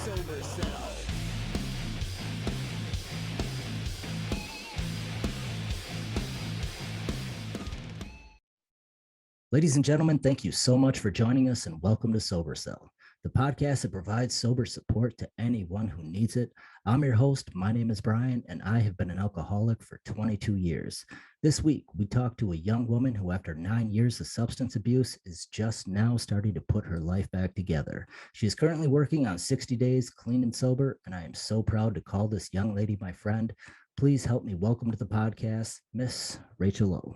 Sober Cell. Ladies and gentlemen, thank you so much for joining us and welcome to Sober Cell, the podcast that provides sober support to anyone who needs it. I'm your host. My name is Brian, and I have been an alcoholic for 22 years. This week, we talked to a young woman who, after 9 years of substance abuse, is just now starting to put her life back together. She is currently working on 60 days clean and sober, and I am so proud to call this young lady my friend. Please help me welcome to the podcast, Miss Rachel Lowe.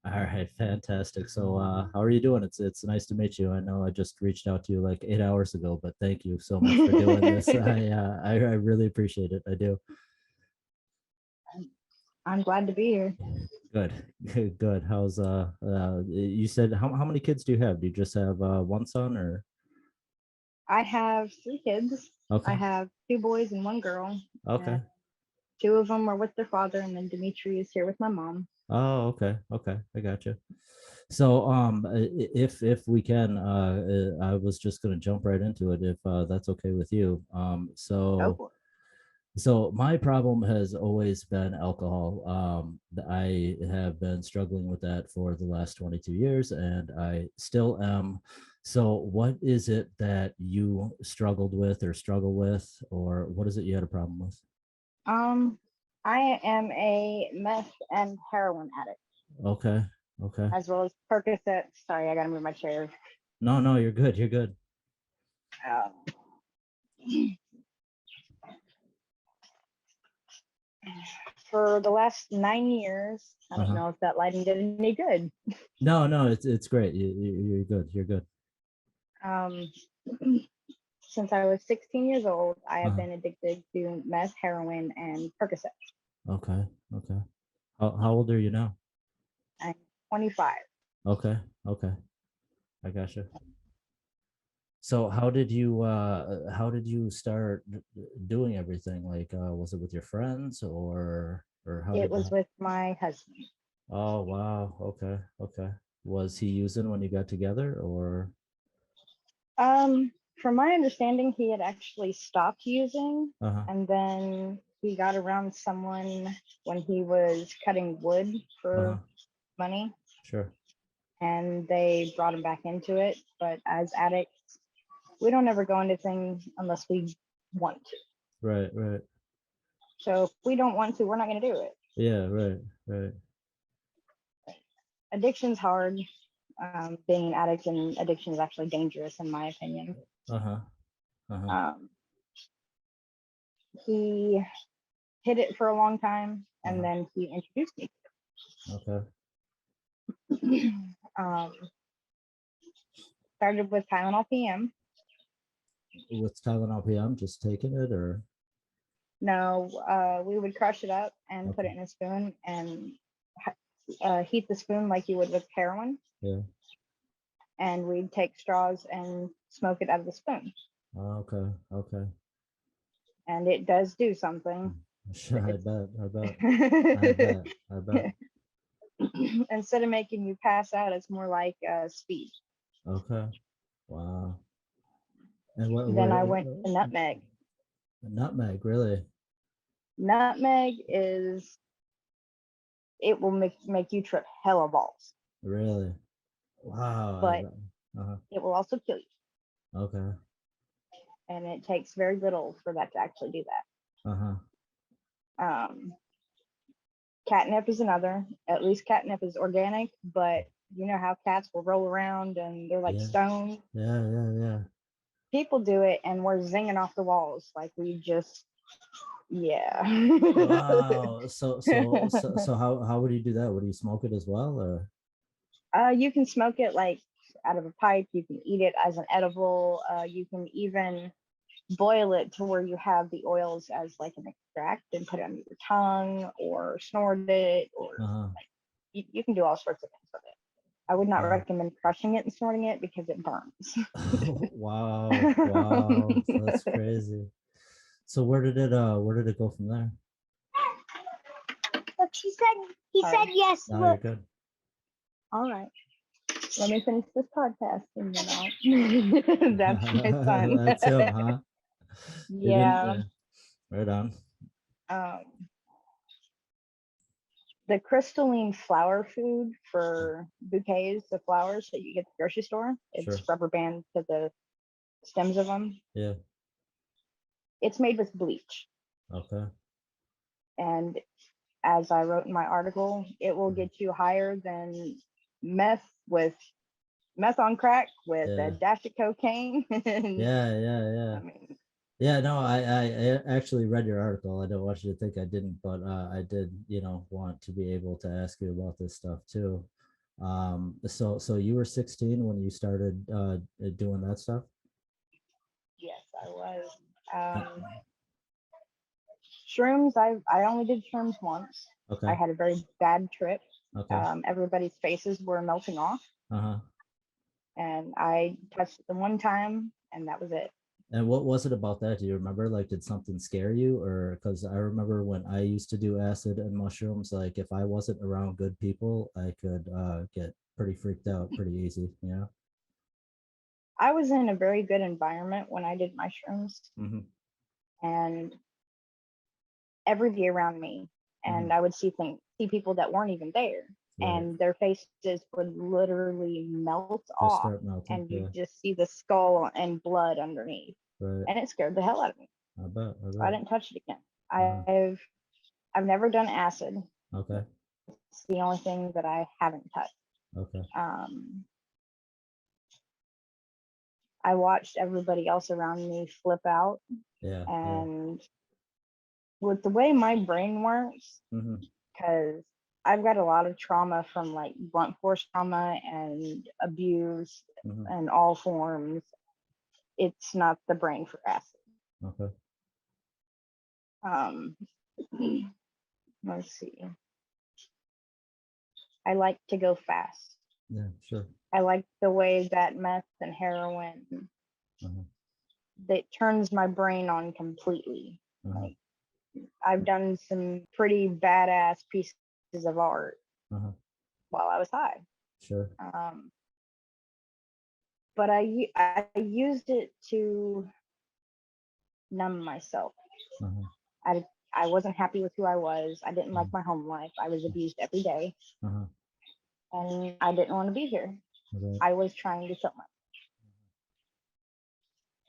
All right, fantastic. So, how are you doing? It's nice to meet you. I know I just reached out to you like 8 hours ago, but thank you so much for doing this. I really appreciate it. I do. I'm glad to be here. Good, good. How's you said how many kids do you have? Do you just have one son or? I have 3 kids. Okay. I have 2 boys and 1 girl. Okay. 2 of them are with their father, and then Dimitri is here with my mom. Oh, okay. Okay. I got you. So, if we can, I was just going to jump right into it if that's okay with you. So my problem has always been alcohol. I have been struggling with that for the last 22 years, and I still am. So what is it that you struggled with or struggle with, or what is it you had a problem with? I am a meth and heroin addict, Okay. Okay. as well as Percocet. Sorry, I gotta move my chair. No, you're good. You're good. For the last 9 years, I don't know if that lighting did any good. No, it's great. You're good. You're good. Since I was 16 years old, I have been addicted to meth, heroin, and Percocet. Okay. Okay. How old are you now? I'm 25. Okay. Okay. I gotcha. So how did you start doing everything? Like, was it with your friends or how It did was that? with my husband. Oh, wow. Okay. Okay. Was he using when you got together or? From my understanding, he had actually stopped using, Uh-huh. and then he got around someone when he was cutting wood Uh-huh. for money, Sure. and they brought him back into it. But as addicts, we don't ever go into things unless we want to. Right, right. So if we don't want to, we're not going to do it. Yeah, right, right. Addiction's hard. Being an addict and addiction is actually dangerous, in my opinion. Uh-huh. Uh-huh. He hid it for a long time, and Uh-huh. then he introduced me. Okay. Started with Tylenol PM. With Tylenol PM, just taking it or? No, we would crush it up and put Okay. it in a spoon and heat the spoon like you would with heroin. Yeah. And we'd take straws and smoke it out of the spoon. Okay. Okay. And it does do something. Sure, I bet. I bet. Instead of making you pass out, it's more like speed. Okay. Wow. And what Then I went to nutmeg. Nutmeg, really? Nutmeg it will make you trip hella balls. Really? Wow. But it will also kill you. Okay. And it takes very little for that to actually do that. Catnip is another. At least catnip is organic, but you know how cats will roll around and they're like stone. Yeah. People do it and we're zinging off the walls like we just Wow. So how would you do that? Would you smoke it as well or? You can smoke it like out of a pipe. You can eat it as an edible. You can even boil it to where you have the oils as like an extract and put it under your tongue or snort it or like, you can do all sorts of things with it. I would not recommend crushing it and snorting it because it burns. Wow. That's crazy. So where did it go from there? Look, he said yes. No, Look. you're good. All right. Let me finish this podcast and then I'll that's my son. That's him, huh? Yeah. Right on. Um, the crystalline flower food for bouquets of flowers that you get at the grocery store, Sure. it's rubber band to the stems of them. Yeah. It's made with bleach. Okay. And as I wrote in my article, it will get you higher than meth with meth on crack with a Yeah. dash of cocaine. Yeah. I mean, Yeah, no, I actually read your article. I don't want you to think I didn't, but I did, want to be able to ask you about this stuff too. So you were 16 when you started doing that stuff? yes, I was. Uh, Shrooms, I only did shrooms once. Okay. I had a very bad trip. Okay. Everybody's faces were melting off, Uh-huh. and I touched it the one time, and that was it. And what was it about that? Do you remember? Like, did something scare you? Or because I remember when I used to do acid and mushrooms, like if I wasn't around good people, I could get pretty freaked out pretty easy, I was in a very good environment when I did my shrooms, Mm-hmm. and everybody around me, and I would see people that weren't even there, Right. and their faces would literally melt Just off, start melting. and you Yeah. just see the skull and blood underneath, Right. and it scared the hell out of me. I bet. I didn't touch it again. Uh-huh. I've never done acid. Okay. It's the only thing that I haven't touched. Okay. I watched everybody else around me flip out, Yeah. and with the way my brain works, Mm-hmm. because I've got a lot of trauma from like blunt force trauma and abuse Mm-hmm. in all forms. It's not the brain for acid. Okay. Let's see. I like to go fast. Yeah. Sure. I like the way that meth and heroin Uh-huh. that turns my brain on completely. Uh-huh. Like, I've done some pretty badass pieces of art Uh-huh. while I was high. Sure. But I used it to numb myself. Uh-huh. I wasn't happy with who I was. I didn't like my home life. I was abused every day, Uh-huh. and I didn't want to be here. Right. I was trying to kill myself.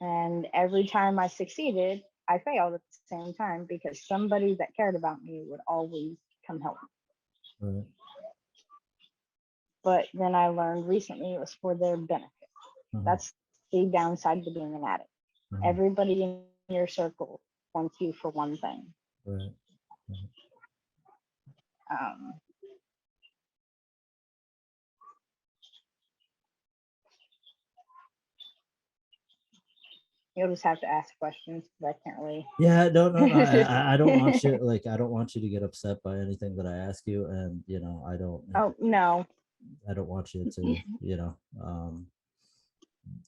And every time I succeeded, I failed at the same time because somebody that cared about me would always come help me. Right. But then I learned recently it was for their benefit. Uh-huh. That's the downside to being an addict. Uh-huh. Everybody in your circle wants you for one thing. Right. Um, you'll just have to ask questions because I can't really. Yeah, no. I don't want you I don't want you to get upset by anything that I ask you, and I don't. Oh no. I don't want you to,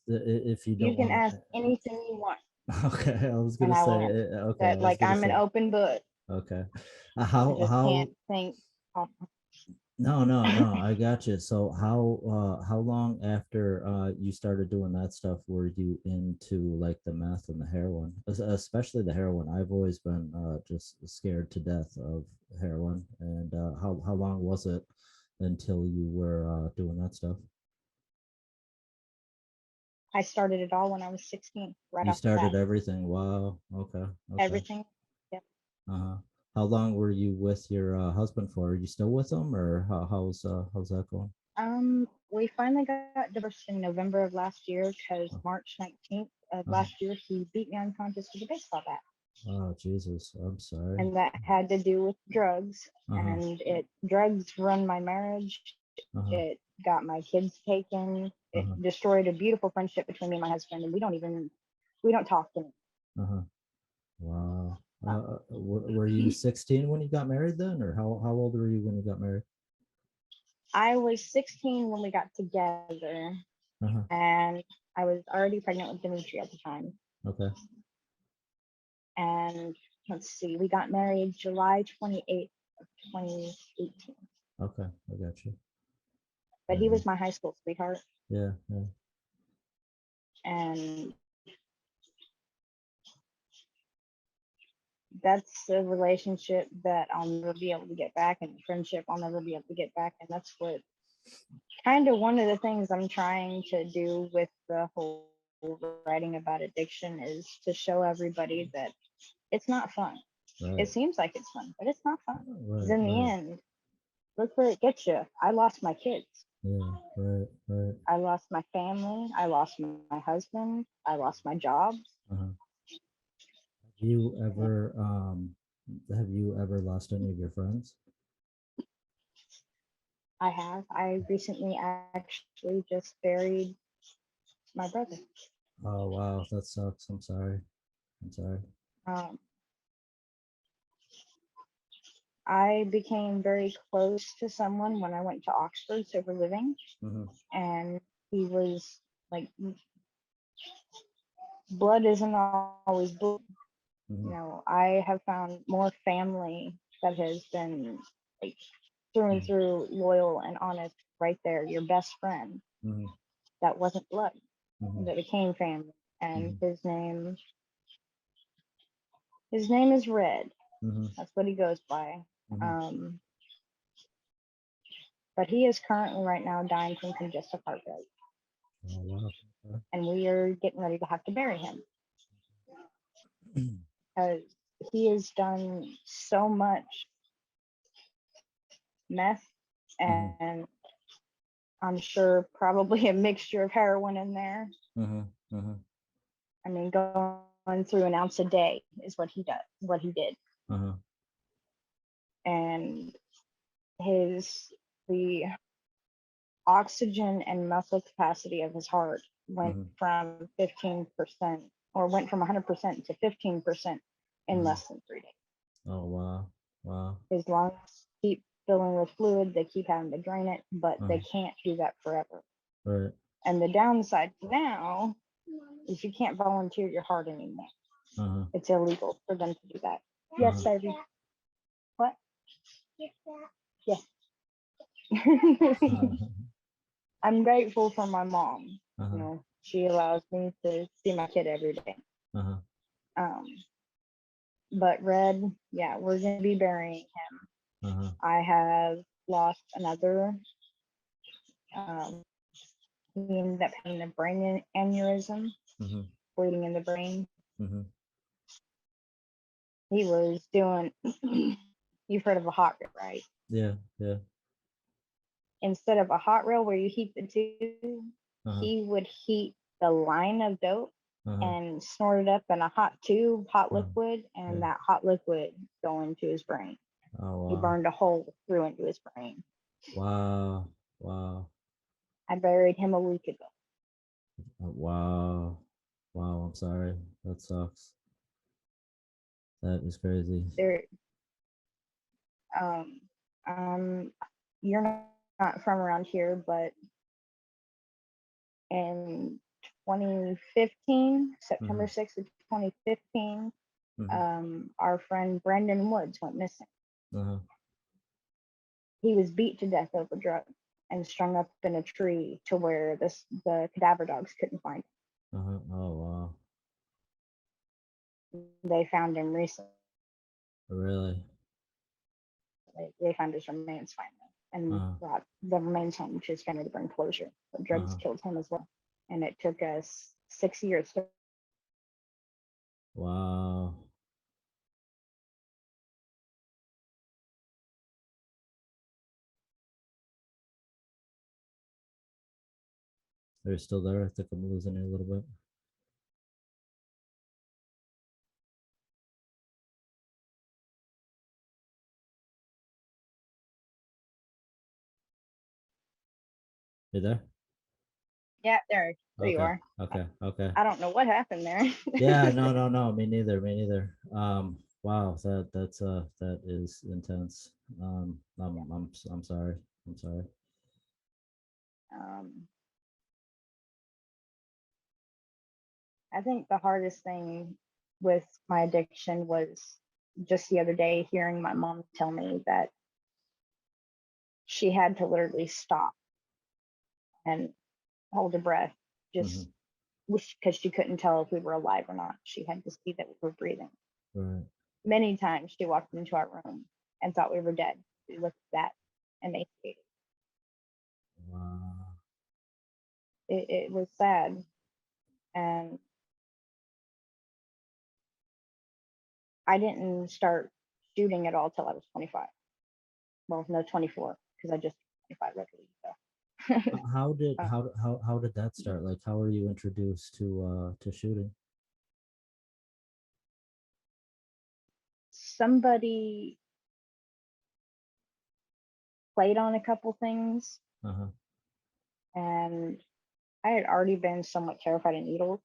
if you don't You can want ask anything you want. Okay, I was And gonna I say. will. Okay, I That was like gonna I'm an say. open book. Okay, I just how? can't think. No, I got you. So how long after you started doing that stuff were you into like the meth and the heroin, especially the heroin? I've always been just scared to death of heroin. And how long was it until you were doing that stuff? I started it all when I was 16, right You off the bat. started everything. Wow. Okay. Everything. Yep. Uh-huh. How long were you with your husband for? Are you still with him, or how's that going? We finally got divorced in November of last year because Oh, March 19th of uh-huh. last year he beat me unconscious with a baseball bat. Oh, Jesus, I'm sorry. And that had to do with drugs. Uh-huh. And drugs run my marriage. Uh-huh. It got my kids taken. It Uh-huh. destroyed a beautiful friendship between me and my husband, and we don't talk anymore. Uh-huh. Wow. Were you 16 when you got married then, or how old were you when you got married? I was 16 when we got together, Uh-huh. and I was already pregnant with Dimitri at the time. Okay. And let's see, we got married July 28th of 2018. Okay, I got you. But he was my high school sweetheart. Yeah. And that's a relationship that I'll never be able to get back, and a friendship I'll never be able to get back. And that's what kind of one of the things I'm trying to do with the whole writing about addiction is to show everybody that it's not fun. Right. It seems like it's fun, but it's not fun. Right. In the end, look where it gets you. I lost my kids. Yeah. Right. Right. I lost my family. I lost my husband. I lost my job. Uh-huh. Have you ever lost any of your friends? I have. I recently actually just buried my brother. Oh wow, that sucks. I'm sorry. I'm sorry. Um, I became very close to someone when I went to Oxford sober living, Mm-hmm. and he was like, blood isn't always blood. Mm-hmm. You know, I have found more family that has been like through and through loyal and honest right there, your best friend. Mm-hmm. That wasn't blood, Mm-hmm. that became family. And Mm-hmm. his name is Red. Mm-hmm. That's what he goes by. Mm-hmm. Um, but he is currently right now dying from congestive heart failure, Oh wow. Okay. and we are getting ready to have to bury him Mm-hmm. because he has done so much meth and I'm sure probably a mixture of heroin in there. Mm-hmm. Mm-hmm. I mean, going through an ounce a day is what he did. Uh-huh. And the oxygen and muscle capacity of his heart went Mm-hmm. from 15% or went from 100% to 15% in Mm-hmm. less than 3 days. Oh wow. Wow. His lungs keep filling with fluid, they keep having to drain it, but Uh-huh. they can't do that forever. Right. And the downside now is you can't volunteer your heart anymore. Uh-huh. It's illegal for them to do that. Yes, Uh-huh. baby. What? Yes. Uh-huh. I'm grateful for my mom. You Uh-huh. know, she allows me to see my kid every day. Uh-huh. Um, but Red, yeah, we're gonna be burying him. Uh-huh. I have lost another. Um, he ended up having a brain aneurysm, Mm-hmm. bleeding in the brain. Mm-hmm. He was doing. You've heard of a hot reel, right? Yeah. Yeah. Instead of a hot reel where you heat the tube, Uh-huh. he would heat the line of dope Uh-huh. and snort it up in a hot tube, hot Uh-huh. liquid, Yeah. and that hot liquid go into his brain. Oh He wow. burned a hole through into his brain. Wow. Wow. I buried him a week ago. Wow. Wow. I'm sorry. That sucks. That is crazy. There, um, um, you're not from around here, but in 2015, Mm-hmm. September 6th of 2015, Mm-hmm. our friend Brendan Woods went missing. Uh-huh. He was beat to death over drugs and strung up in a tree to where the cadaver dogs couldn't find Uh-huh. Oh wow. him. They found him recently. Really? They found his remains finally and Uh-huh. brought the remains home to his family to bring closure. But drugs Uh-huh. killed him as well. And it took us 6 years to. Wow. Are you still there? I think I'm losing you a little bit. You there? Yeah, there you Okay. are. Okay. Okay. I don't know what happened there. Yeah, no, no, no. Me neither. Me neither. Wow, that is intense. I'm sorry. I'm sorry. um, I think the hardest thing with my addiction was just the other day hearing my mom tell me that she had to literally stop and hold her breath Mm-hmm. just because she couldn't tell if we were alive or not. She had to see that we were breathing. Right. Many times she walked into our room and thought we were dead. We looked at that emaciated. Wow. It was sad. And I didn't start shooting at all till I was 25. Well, no, 24, because I just 25 luckily. So. How did Uh, how did that start? Like, how were you introduced to shooting? Somebody played on a couple things, Uh-huh. and I had already been somewhat terrified of needles,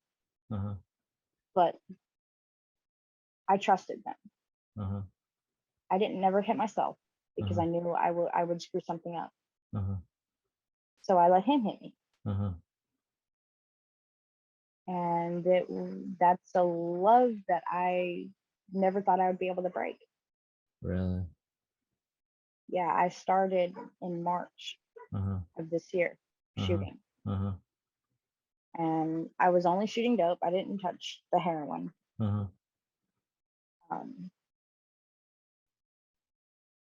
Uh-huh. but I trusted them. Uh-huh. I didn't never hit myself because Uh-huh. I knew I would screw something up. Uh-huh. So I let him hit me, Uh-huh. and that's a love that I never thought I would be able to break. Really? Yeah, I started in March Uh-huh. of this year Uh-huh. shooting, Uh-huh. and I was only shooting dope. I didn't touch the heroin. Uh-huh. Um,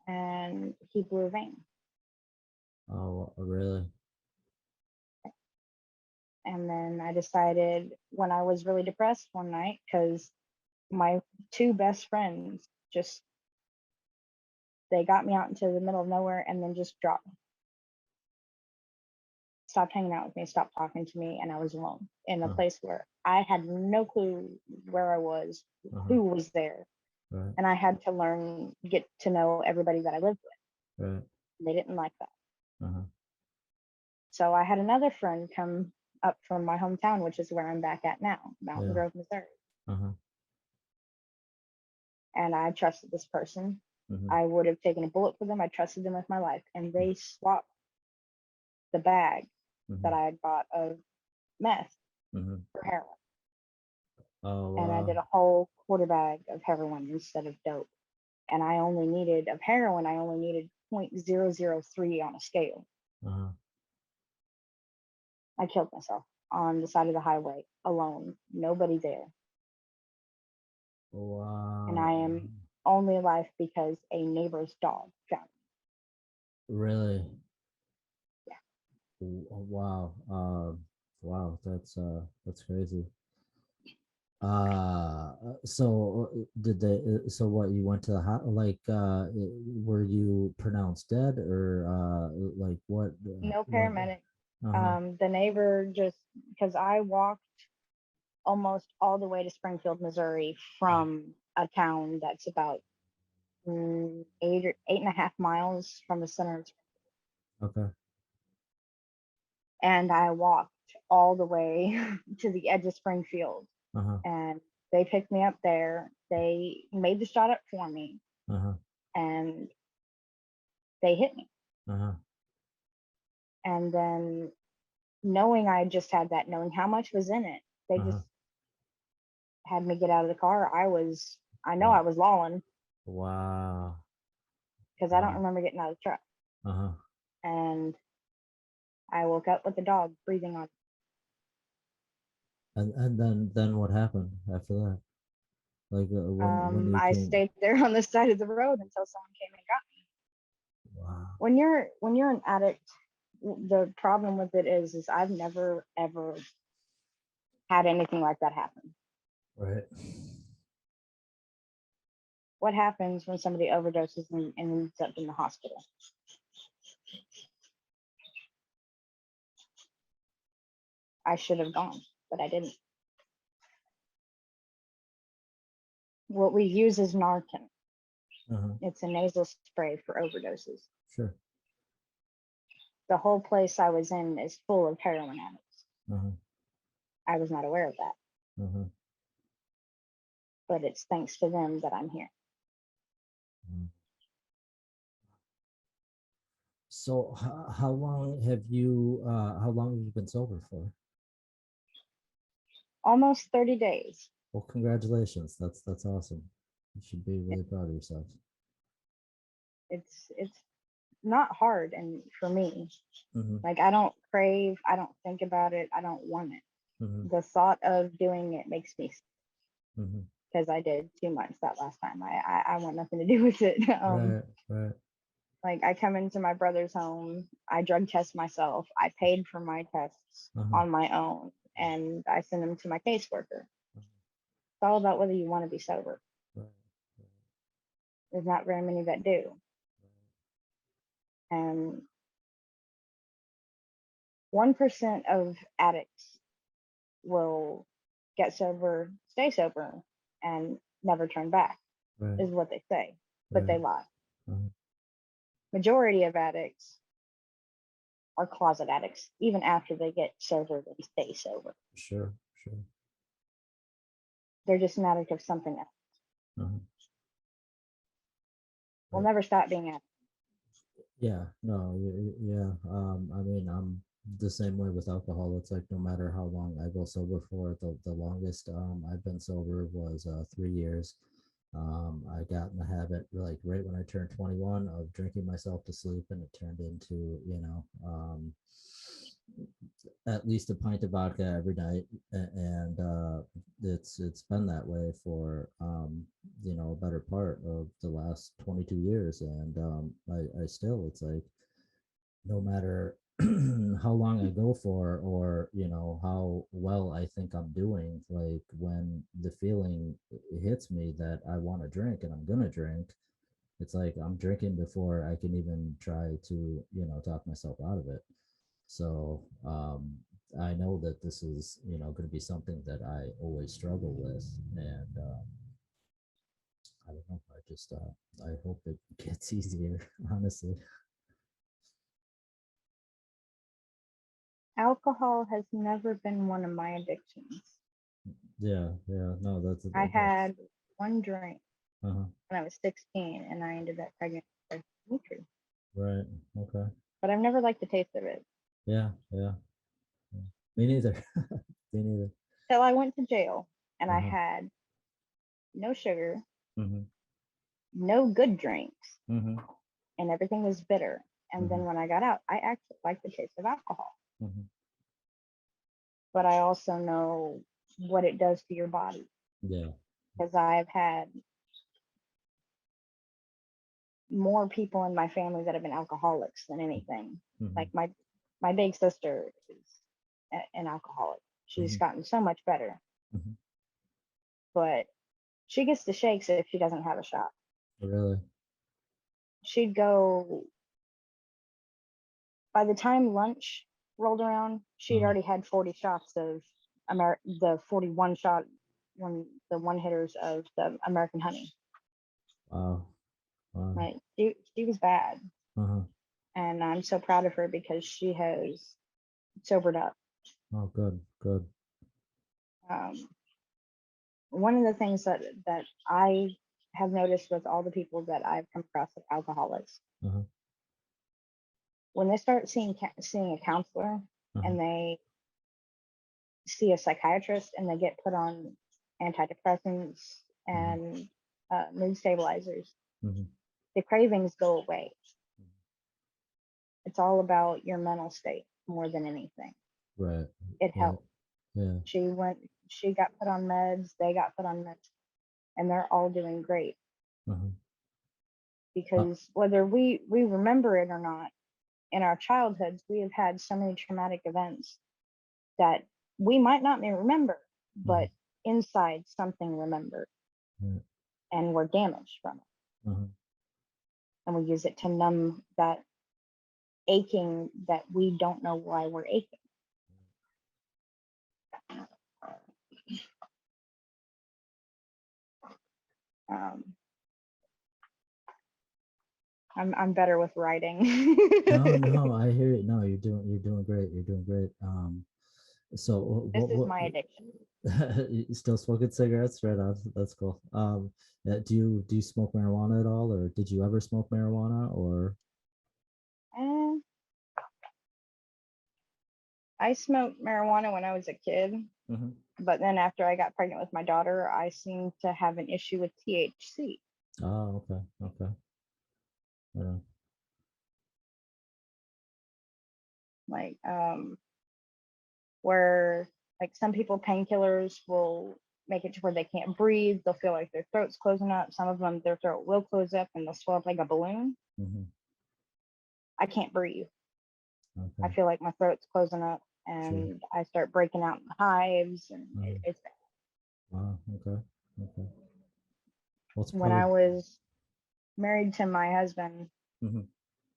and he blew a vein. Oh, really? And then I decided when I was really depressed one night, because my two best friends just they got me out into the middle of nowhere and then just dropped me. Stopped hanging out with me, stopped talking to me, and I was alone in a Uh-huh. place where I had no clue where I was, Uh-huh. who was there, Right. and I had to learn, get to know everybody that I lived with. Right. They didn't like that. Uh-huh. So I had another friend come up from my hometown, which is where I'm back at now, Mountain Yeah. Grove, Missouri. Uh-huh. And I trusted this person. Mm-hmm. I would have taken a bullet for them. I trusted them with my life. And they swapped the bag that I had bought of meth Mm-hmm. for heroin. Oh, And I wow. did a whole quarter bag of heroin instead of dope. And I only needed, of heroin, I only needed 0.003 on a scale. Uh-huh. I killed myself on the side of the highway alone, nobody there. And I Wow. am only alive because a neighbor's dog found me. Really? Yeah. Wow. Wow, that's crazy. So did they, so what, you went to the like, were you pronounced dead, or like what, No what? paramedic. Uh-huh. The neighbor just, because I walked almost all the way to Springfield, Missouri from a town that's about 8.5 miles from the center of, Okay. and I walked all the way to the edge of Springfield, Uh-huh. and they picked me up there. They made the shot up for me, Uh-huh. and they hit me. Uh-huh. And then knowing I just had that, knowing how much was in it, they Uh-huh. just had me get out of the car. I know I Wow. was lolling Wow. because I don't Wow. remember getting out of the truck. Uh-huh. And I woke up with the dog breathing on. And then what happened after that? Like, when you I came. stayed there on the side of the road until someone came and got me. Wow. When you're an addict, the problem with it is I've never ever had anything like that happen. Right. What happens when somebody overdoses and ends up in the hospital? I should have gone, but I didn't. What we use is Narcan. Uh-huh. It's a nasal spray for overdoses. Sure. The whole place I was in is full of heroin addicts. Uh-huh. I was not aware of that, Uh-huh. but it's thanks to them that I'm here. Mhm. So how long have you been sober for? Almost 30 days. Well, congratulations. That's awesome. You should be really proud of yourself. It's not hard, and for me, Mm-hmm. like I don't crave, I don't think about it, I don't want it. Mm-hmm. The thought of doing it makes me sick. Mm-hmm. because I did 2 months that last time. I want nothing to do with it. Right. Like I come into my brother's home, I drug test myself. I paid for my tests on my own, and I send them to my caseworker. It's all about whether you want to be sober. There's not very many that do. And 1% of addicts will get sober, stay sober, and never turn back, is what they say, but they lie. Majority of addicts are closet addicts. Even after they get sober, they stay sober. Sure. They're just an addict of something else. We'll never stop being addicts. Yeah, no, yeah. I mean, I'm the same way with alcohol. It's like no matter how long I go sober for, the longest I've been sober was 3 years. I got in the habit like right when I turned 21 of drinking myself to sleep, and it turned into, at least a pint of vodka every night, and it's been that way for a better part of the last 22 years, and I still, it's like no matter how long I go for, or how well I think I'm doing, like when the feeling hits me that I want to drink and I'm gonna drink, it's like I'm drinking before I can even try to talk myself out of it. So I know that this is going to be something that I always struggle with, and I don't know. I just I hope it gets easier, honestly. Alcohol has never been one of my addictions. Yeah, no, that's I had one drink uh-huh. when I was 16, and I ended up pregnant with Dimitri. Right. Okay. But I've never liked the taste of it. Yeah. Me neither. Me neither. Till I went to jail, and I had no sugar, no good drinks, and everything was bitter. And then when I got out, I actually liked the taste of alcohol. But I also know what it does to your body. Yeah. Because I've had more people in my family that have been alcoholics than anything. Like my big sister is an alcoholic. She's gotten so much better. But she gets the shakes if she doesn't have a shot. Really? She'd go, by the time lunch rolled around, she'd already had 40 shots of the 41 shot, the one hitters of the American Honey. Wow. Right. She was bad. And I'm so proud of her because she has sobered up. Oh, good. One of the things that I have noticed with all the people that I've come across with alcoholics, when they start seeing a counselor and they see a psychiatrist and they get put on antidepressants and mood stabilizers, the cravings go away. It's all about your mental state more than anything. Right. It helped. Yeah. She got put on meds, they got put on meds, and they're all doing great. Because whether we remember it or not, in our childhoods, we have had so many traumatic events that we might not remember, but inside something remembered, and we're damaged from it. And we use it to numb that aching that we don't know why we're aching. I'm better with writing. No, I hear it. No, you're doing great. You're doing great. So this is my addiction. You still smoking cigarettes? Right on. That's cool. Do you smoke marijuana at all, or did you ever smoke marijuana, or? I smoked marijuana when I was a kid, but then after I got pregnant with my daughter, I seemed to have an issue with THC. Oh, okay. Yeah. Like, where like some people painkillers will make it to where they can't breathe. They'll feel like their throat's closing up. Some of them, their throat will close up and they'll swell up like a balloon. Mm-hmm. I can't breathe. I Okay. feel like my throat's closing up, Sure. and I start breaking out in hives, and it's bad. Wow. Okay. Okay. What's When I probably. was married to my husband, Mm-hmm.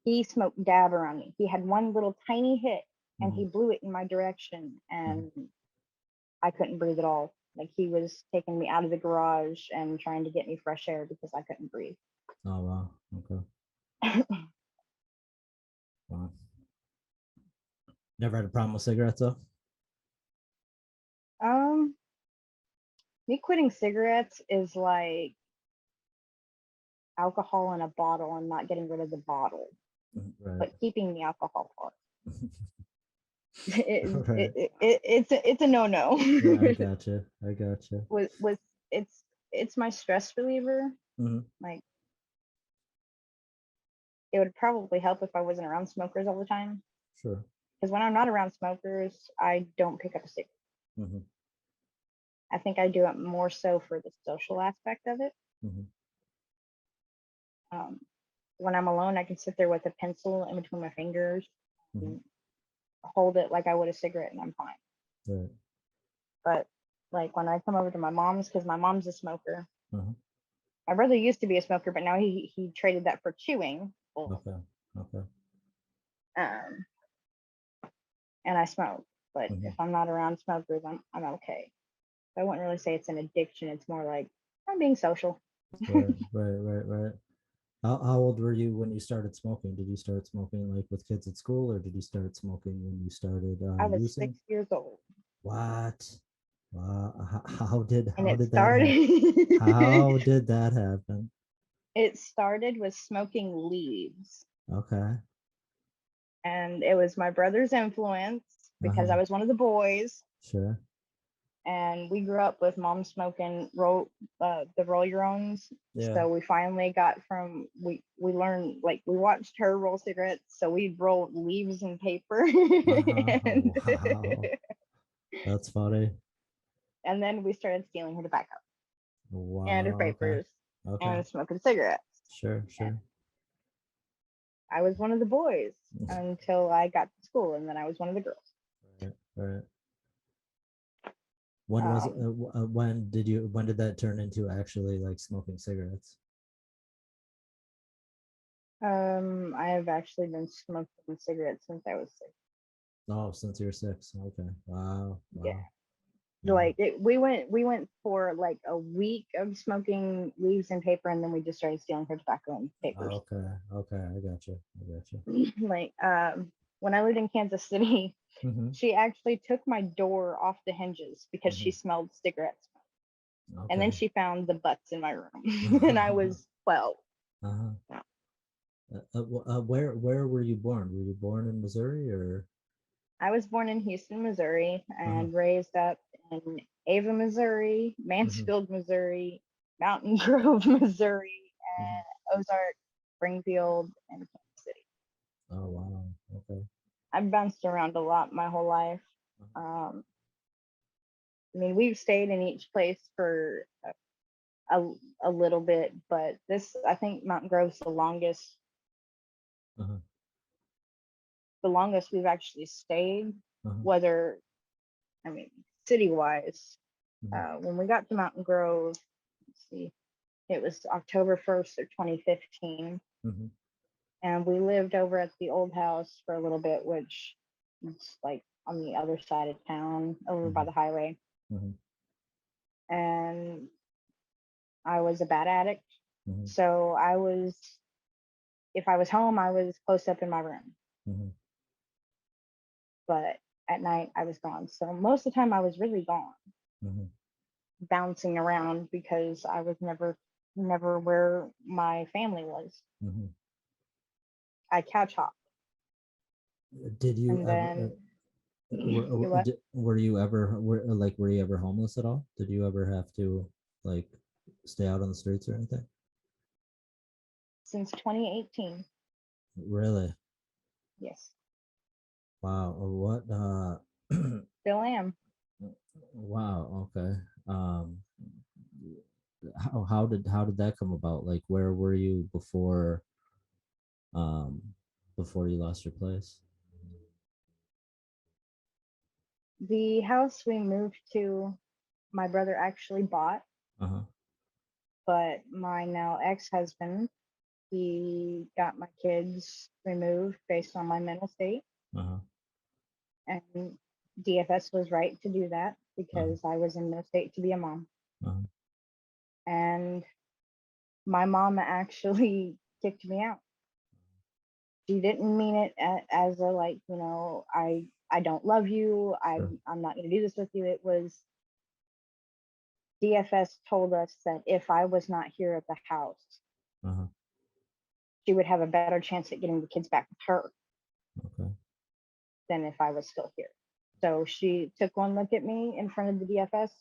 he smoked dab around me. He had one little tiny hit, and Mm-hmm. he blew it in my direction, and I couldn't breathe at all. Like, he was taking me out of the garage and trying to get me fresh air because I couldn't breathe. Oh wow. Okay. Wow. Never had a problem with cigarettes though. Me quitting cigarettes is like alcohol in a bottle and not getting rid of the bottle, Right. but keeping the alcohol part. Right. It's a no-no. Yeah, I gotcha. I gotcha. with it's my stress reliever. Mm-hmm. Like, it would probably help if I wasn't around smokers all the time. Sure. Because when I'm not around smokers, I don't pick up a cigarette. Mm-hmm. I think I do it more so for the social aspect of it. Mm-hmm. When I'm alone, I can sit there with a pencil in between my fingers Mm-hmm. and hold it like I would a cigarette, and I'm fine. Right. But like when I come over to my mom's, because my mom's a smoker. Uh-huh. My brother used to be a smoker, but now he traded that for chewing. Okay. Okay. Um, and I smoke. But Mm-hmm. if I'm not around smokers, I'm okay. I wouldn't really say it's an addiction. It's more like I'm being social. Right. Right. How old were you when you started smoking? Did you start smoking like with kids at school, or did you start smoking when you started I was using? 6 years old, What? Wow. and How it did that happen? started. How did that happen? It started with smoking leaves, Okay. and it was my brother's influence because Uh-huh. I was one of the boys. Sure. And we grew up with mom smoking the roll your owns. Yeah. So we finally got from we learned, like, we watched her roll cigarettes, so we'd roll leaves and paper. Uh-huh. and, Wow. That's funny. and then we started stealing her tobacco and her Wow. Okay. papers Okay. and smoking cigarettes. Sure. And Sure. I was one of the boys until I got to school, and then I was one of the girls. Right. Right. When was Um, when did that turn into actually like smoking cigarettes? I have actually been smoking cigarettes since I was 6. Oh, since you were 6. Okay. Wow. Yeah. Wow. Wow. Like, we went for like a week of smoking leaves and paper, and then we just started stealing her tobacco and papers. Okay. Okay. I got you. I got you. Like, when I lived in Kansas City, Mm-hmm. she actually took my door off the hinges because she smelled cigarettes, and then Okay. she found the butts in my room. And I was 12. Uh-huh. Where were you born? Were you born in Missouri or? I was born in Houston, Missouri, Uh-huh. and raised up in Ava, Missouri, Mm-hmm. Mansfield, Missouri, Mountain Grove, Missouri, Mm-hmm. and Ozark, Springfield, and Kansas City. Oh wow. Okay. I've bounced around a lot my whole life. Um, I mean, we've stayed in each place for a little bit, but I think Mountain Grove's Uh-huh. the longest we've actually stayed, Uh-huh. whether, I mean, city-wise. Mm-hmm. When we got to Mountain Grove, let's see, it was October 1st of 2015, Mm-hmm. and we lived over at the old house for a little bit, which is like on the other side of town, over by Mm-hmm. the highway. Mm-hmm. And I was a bad addict, Mm-hmm. so if I was home, I was close up in my room, Mm-hmm. but at night I was gone. So most of the time I was really gone, Mm-hmm. bouncing around because I was never where my family was. Mm-hmm. I couch hopped, Did you and ever then you what? were you ever were you ever homeless at all? Did you ever have to like stay out on the streets or anything? Since 2018, Really? yes, Wow. What still am. wow, okay. Um, how did that come about? Like, where were you um before you lost your place? The house we moved to, my brother actually bought, Uh-huh. but my now ex-husband, he got my kids removed based on my mental state, Uh-huh. and DFS was right to do that Uh-huh. because I was in no state to be a mom. Uh-huh. And my mom actually kicked me out. She didn't mean it as a like, I don't love you. Sure. I'm not going to do this with you. It was DFS told us that if I was not here at the house, Uh-huh. she would have a better chance at getting the kids back with her Okay. than if I was still here. So she took one look at me in front of the DFS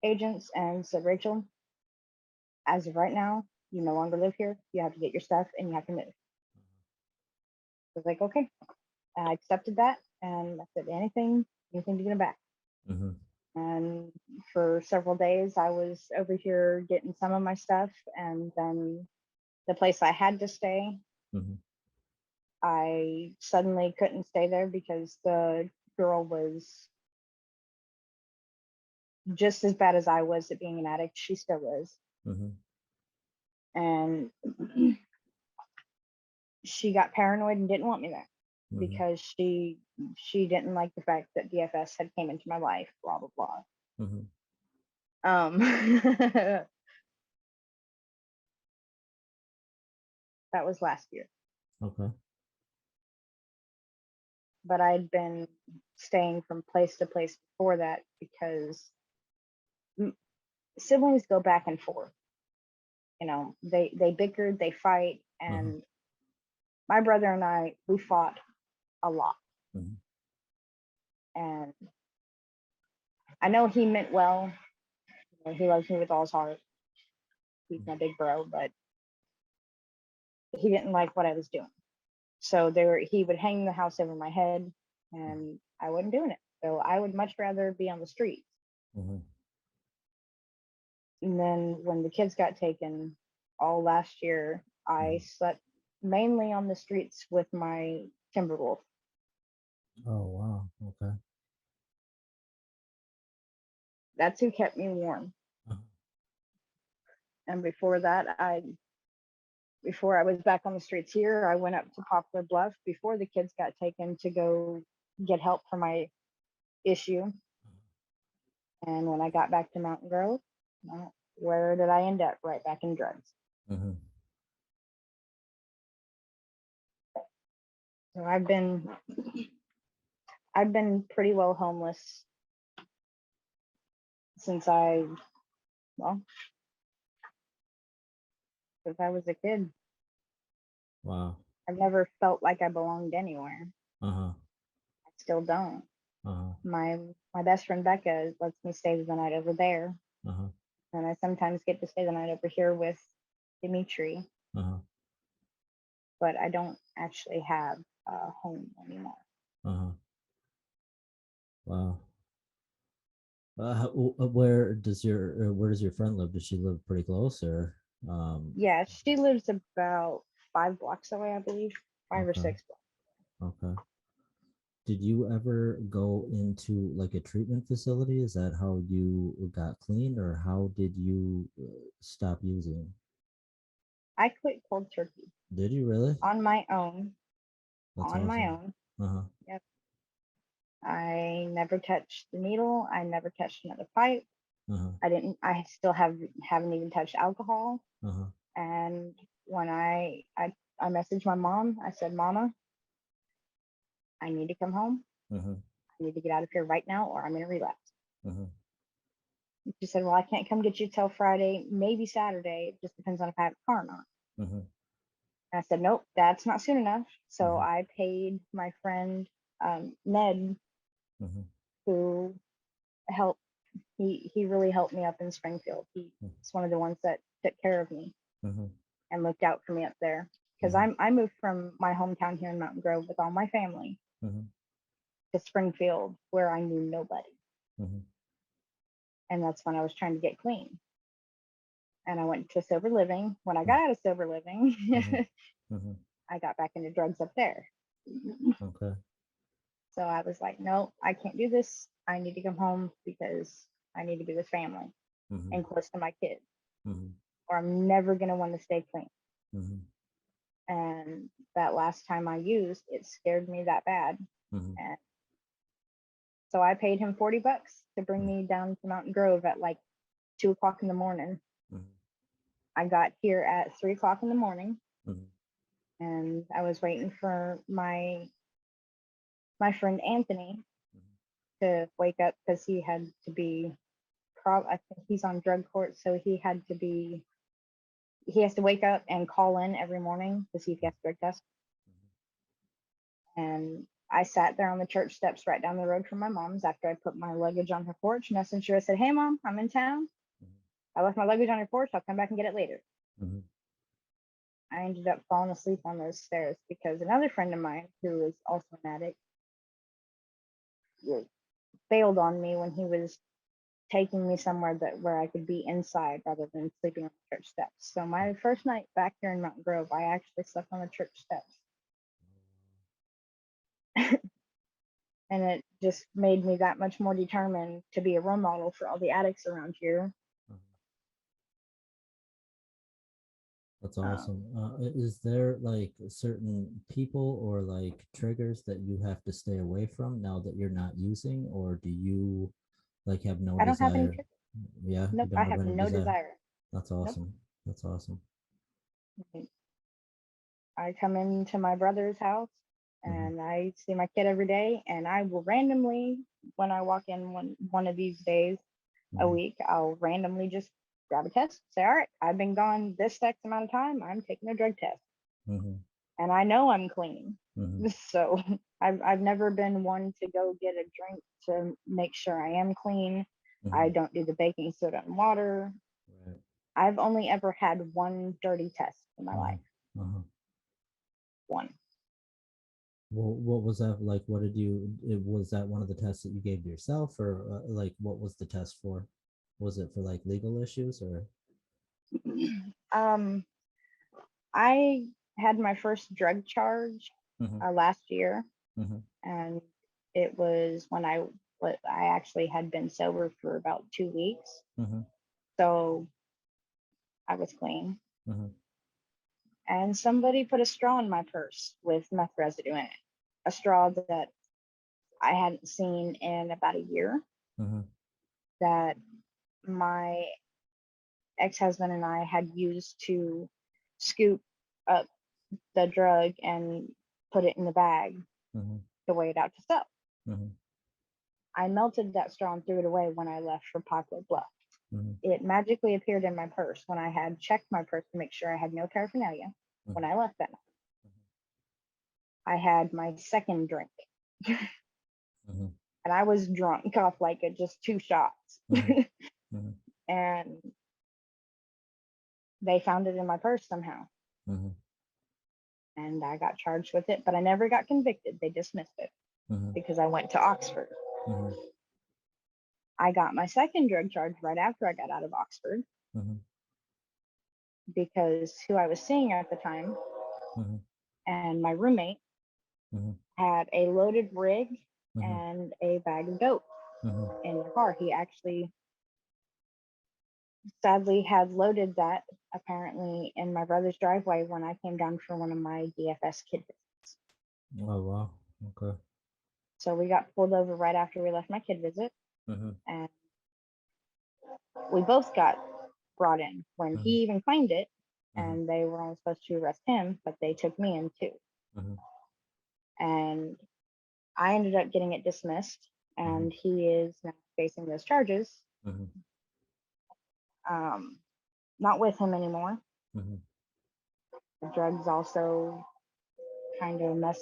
agents and said, Rachel, as of right now, you no longer live here. You have to get your stuff and you have to move. I was like, okay. I accepted that and I said, anything to get them back. Mm-hmm. And for several days, I was over here getting some of my stuff. And then the place I had to stay, Mm-hmm. I suddenly couldn't stay there because the girl was just as bad as I was at being an addict. She still is. Mm-hmm. And she got paranoid and didn't want me there Mm-hmm. because she didn't like the fact that DFS had came into my life, blah blah blah. Mm-hmm. That was last year. Okay. But I'd been staying from place to place before that because siblings go back and forth. They bickered, they fight, Uh-huh. and my brother and we fought a lot. Mm-hmm. And I know he meant well. He loves me with all his heart. He's my big bro, but he didn't like what I was doing. So he would hang the house over my head, and I wasn't doing it. So I would much rather be on the streets. Mm-hmm. And then when the kids got taken all last year, I Mm-hmm. slept mainly on the streets with my Timberwolf. Oh wow. Okay. That's who kept me warm. Uh-huh. And before I was back on the streets here, I went up to Poplar Bluff before the kids got taken to go get help for my issue. And when I got back to Mountain Grove, well, where did I end up? Right back in drugs. Mm-hmm. So I've been pretty well homeless since well, since I was a kid. Wow. I've never felt like I belonged anywhere. Uh-huh. I still don't. Uh-huh. My best friend Becca lets me stay the night over there, Uh-huh. and I sometimes get to stay the night over here with Dimitri, Uh-huh. but I don't actually have a home anymore. Uh-huh. Wow. Where does your friend live? Does she live pretty close or Yeah, she lives about 5 blocks away, I believe, 5 or 6 blocks. okay. Did you ever go into like a treatment facility? Is that how you got clean, or how did you stop using? I quit cold turkey Did you really? on my own. That's On my awesome. own. Uh-huh. Yep. I never touched the needle. I never touched another pipe. Uh-huh. I still haven't even touched alcohol. Uh-huh. And when I messaged my mom, I said, Mama, I need to come home. Uh-huh. I need to get out of here right now or I'm gonna relapse. Uh-huh. She said, well, I can't come get you till Friday, maybe Saturday. It just depends on if I have a car or not. Uh-huh. And I said, nope, that's not soon enough. So Uh-huh. I paid my friend Ned, Uh-huh. who helped. He really helped me up in Springfield. He's one of the ones that took care of me Uh-huh. and looked out for me up there. Because Uh-huh. I moved from my hometown here in Mountain Grove with all my family Uh-huh. to Springfield, where I knew nobody. Uh-huh. And that's when I was trying to get clean. And I went to sober living. When I got out of sober living, Mm-hmm. I got back into drugs up there. Okay. So I was like, no, I can't do this. I need to come home because I need to be with family Mm-hmm. and close to my kids, Mm-hmm. or I'm never going to want to stay clean. Mm-hmm. And that last time I used, it scared me that bad. Mm-hmm. And so I paid him $40 to bring me down to Mountain Grove at like 2 o'clock in the morning. Mm-hmm. I got here at 3 o'clock in the morning, Mm-hmm. and I was waiting for my friend Anthony to wake up because he had to be. I think he's on drug court, so he has to wake up and call in every morning to see if he has a drug test. And I sat there on the church steps right down the road from my mom's after I put my luggage on her porch. Messaged her. I said, "Hey, Mom, I'm in town. I left my luggage on your porch. I'll come back and get it later." Mm-hmm. I ended up falling asleep on those stairs because another friend of mine who is also an addict bailed on me when he was taking me somewhere where I could be inside rather than sleeping on the church steps. So my first night back here in Mountain Grove, I actually slept on the church steps. And it just made me that much more determined to be a role model for all the addicts around here. That's awesome. Is there like certain people or like triggers that you have to stay away from now that you're not using, or do you like have no I don't have any. desire? Yeah, you Nope, I don't have have any no desire. desire. That's awesome. That's awesome. I come into my brother's house and I see my kid every day, and I will randomly, when I walk in one of these days a week, I'll randomly just grab a test, say, all right, I've been gone this X amount of time, I'm taking a drug test. And I know I'm clean. So I've never been one to go get a drink to make sure I am clean. I don't do the baking soda and water. Right. I've only ever had one dirty test in my life. One. Well, what was that like? What did you? Was that one of the tests that you gave to yourself, or like what was the test for? Was it for like legal issues or? I had my first drug charge last year, and it was when I actually had been sober for about 2 weeks, so I was clean. And somebody put a straw in my purse with meth residue in it, a straw that I hadn't seen in about a year, that my ex-husband and I had used to scoop up the drug and put it in the bag to weigh it out to sell. I melted that straw and threw it away when I left for Poplar Bluff. It magically appeared in my purse when I had checked my purse to make sure I had no paraphernalia when I left that night. I had my second drink. And I was drunk off like just 2 shots. And they found it in my purse somehow. And I got charged with it, but I never got convicted. They dismissed it because I went to Oxford. I got my second drug charge right after I got out of Oxford because who I was seeing at the time and my roommate had a loaded rig and a bag of dope in the car. He actually sadly had loaded that apparently in my brother's driveway when I came down for one of my DFS kid visits. Oh, wow. Okay. So we got pulled over right after we left my kid visit, and we both got brought in when he even claimed it, and they were only supposed to arrest him, but they took me in too. And I ended up getting it dismissed, and he is now facing those charges. Not with him anymore. The drugs also kind of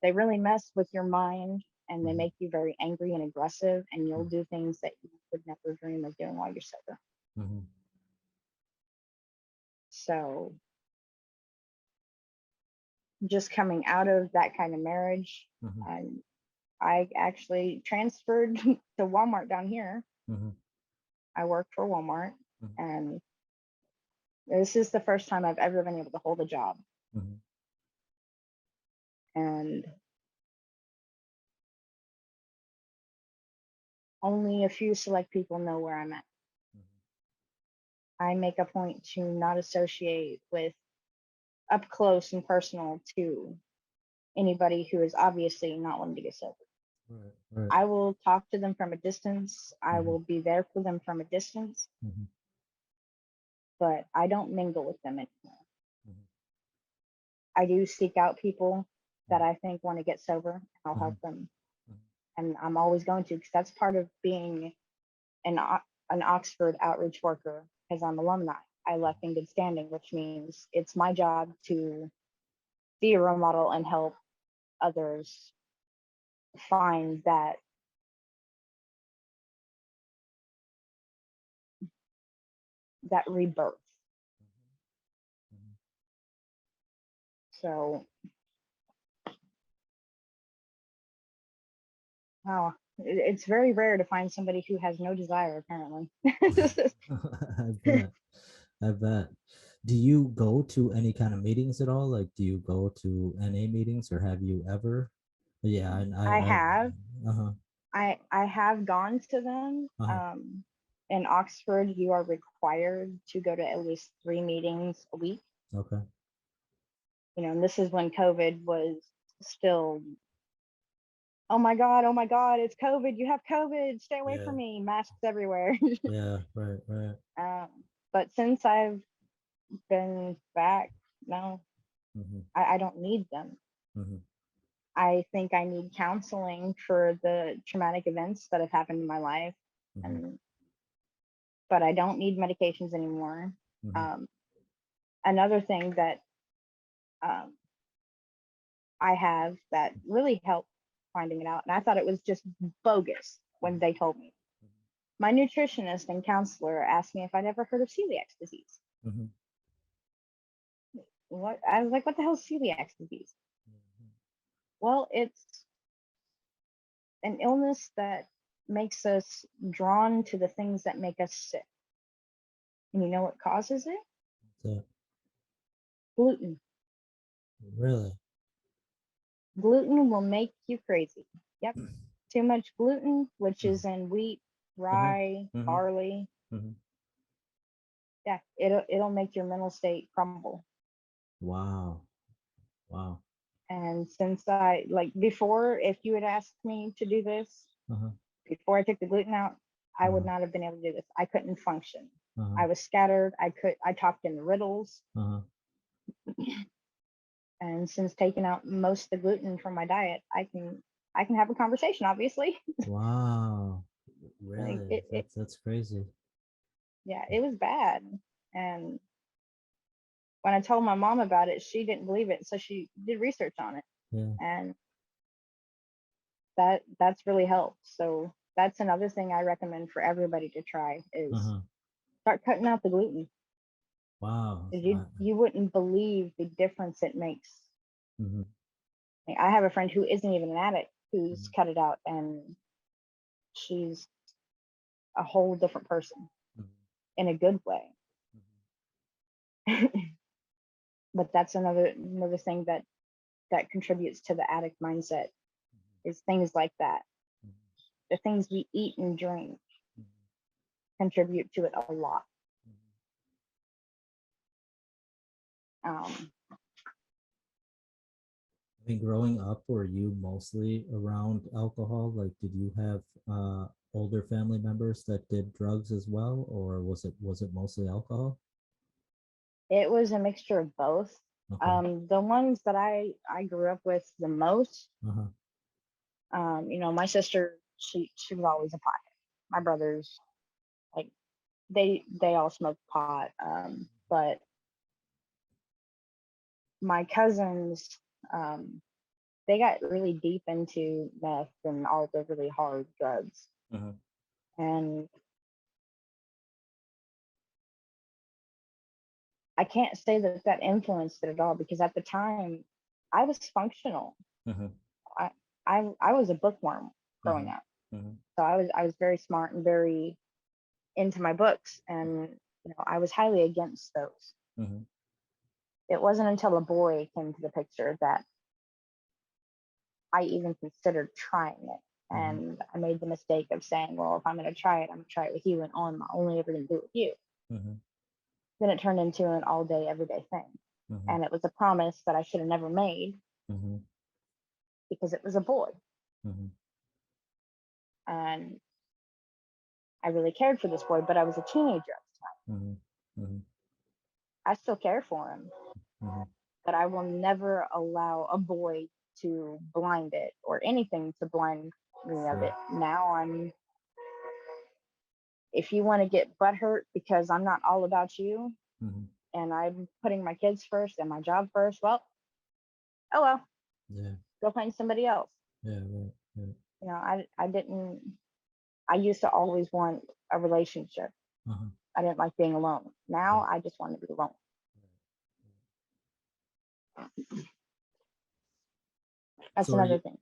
they really mess with your mind, and they make you very angry and aggressive, and you'll do things that you would never dream of doing while you're sober. So just coming out of that kind of marriage, I actually transferred to Walmart down here I work for Walmart, Mhm. and this is the first time I've ever been able to hold a job. Mhm. And only a few select people know where I'm at. Mhm. I make a point to not associate with up close and personal to anybody who is obviously not wanting to get sober. Right. Right. I will talk to them from a distance. I Mhm. will be there for them from a distance, Mhm. but I don't mingle with them anymore. Mhm. I do seek out people that Mhm. I think want to get sober, and I'll Mhm. help them. Mhm. And I'm always going to, because that's part of being an Oxford outreach worker, because I'm alumni. I left in good standing, which means it's my job to be a role model and help others find that rebirth. Mhm. So, wow, it's very rare to find somebody who has no desire, apparently. I bet. I bet. Do you go to any kind of meetings at all? Like, do you go to NA meetings, or have you ever? Yeah, I have. uh-huh, I have gone to them. uh-huh, In Oxford, you are required to go to at least 3 meetings a week. okay. And this is when COVID was still, oh my God, it's COVID. You have COVID. Stay away Yeah, from me. Masks everywhere. yeah, right, right. um, but since I've been back, no, Mm-hmm, I don't need them. mm-hmm, I think I need counseling for the traumatic events that have happened in my life, mm-hmm, and but I don't need medications anymore. mm-hmm, Um, Another thing that um, I have that really helped finding it out, and I thought it was just bogus when they told me. My nutritionist and counselor asked me if I'd ever heard of celiac disease. mm-hmm, What? I was like, what the hell is celiac disease? Well, it's an illness that makes us drawn to the things that make us sick. And you know what causes it? so Gluten. really, Gluten will make you crazy. Yep. Too much gluten, which is in wheat, mm-hmm, rye, mm-hmm, barley. mm-hmm. Yeah, it'll make your mental state crumble. Wow, wow, And since I like before, if you had asked me to do this uh-huh, before I took the gluten out, I would uh-huh, not have been able to do this. I couldn't function. uh-huh, I was scattered. I talked in riddles. uh-huh. And since taking out most of the gluten from my diet, I can have a conversation, obviously. Wow, Like really? That's crazy. yeah, it was bad. And when I told my mom about it, she didn't believe it. So she did research on it. Yeah, And that's really helped. So that's another thing I recommend for everybody to try is uh-huh. start cutting out the gluten. Wow. 'Cause you wouldn't believe the difference it makes. Mm-hmm, I have a friend who isn't even an addict who's mm-hmm, cut it out, and she's a whole different person in a good way. But that's another thing that contributes to the addict mindset is things like that. The things we eat and drink contribute to it a lot. Um, I mean, growing up, were you mostly around alcohol? Like, did you have older family members that did drugs as well, or was it mostly alcohol? it was a mixture of both. Okay. The ones that I grew up with the most, Uh-huh. my sister, she was always a pothead. My brothers, like they all smoked pot. But my cousins, um, they got really deep into meth and all the really hard drugs. Uh-huh. And I can't say that influenced it at all because at the time I was functional. Uh-huh. I I was a bookworm growing Uh-huh. up. Uh-huh. So I was very smart and very into my books, and I was highly against those. Mm-hmm. It wasn't until a boy came to the picture that I even considered trying it. And I made the mistake of saying, well, if I'm going to try it, I'm going to try it with you, and I'm only ever going to do it with you. Mm-hmm. Then it turned into an all day, everyday thing. Mm-hmm. And it was a promise that I should have never made Mm-hmm. because it was a boy. Mm-hmm. And I really cared for this boy, but I was a teenager at the time. Mm-hmm. Mm-hmm. I still care for him, Mm-hmm. but I will never allow a boy to blind it or anything to blind me of it. Now if you want to get butthurt because I'm not all about you Mm-hmm. and I'm putting my kids first and my job first, well, oh well, Yeah. go find somebody else. Yeah. Right. Yeah. I used to always want a relationship. Uh-huh. I didn't like being alone. Now I just want to be alone. That's So another thing.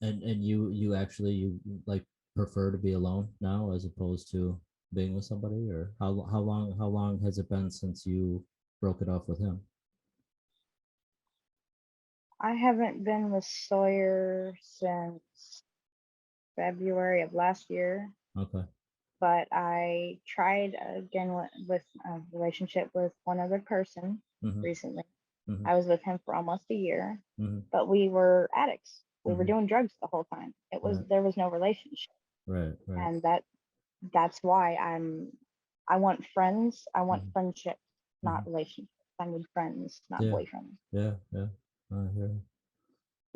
and you actually you like prefer to be alone now as opposed to being with somebody, or how long has it been since you broke it off with him? I haven't been with Sawyer since February of last year, Okay. but I tried again with a relationship with one other person Mm-hmm. recently. Mm-hmm. I was with him for almost a year, Mm-hmm. but we were addicts. We were Mm-hmm. doing drugs the whole time. Right. There was no relationship, Right. and that's why I want friends. I want Mm-hmm. friendship, not Mm-hmm. relationships. I need friends, not Yeah. boyfriends. Yeah. I hear you.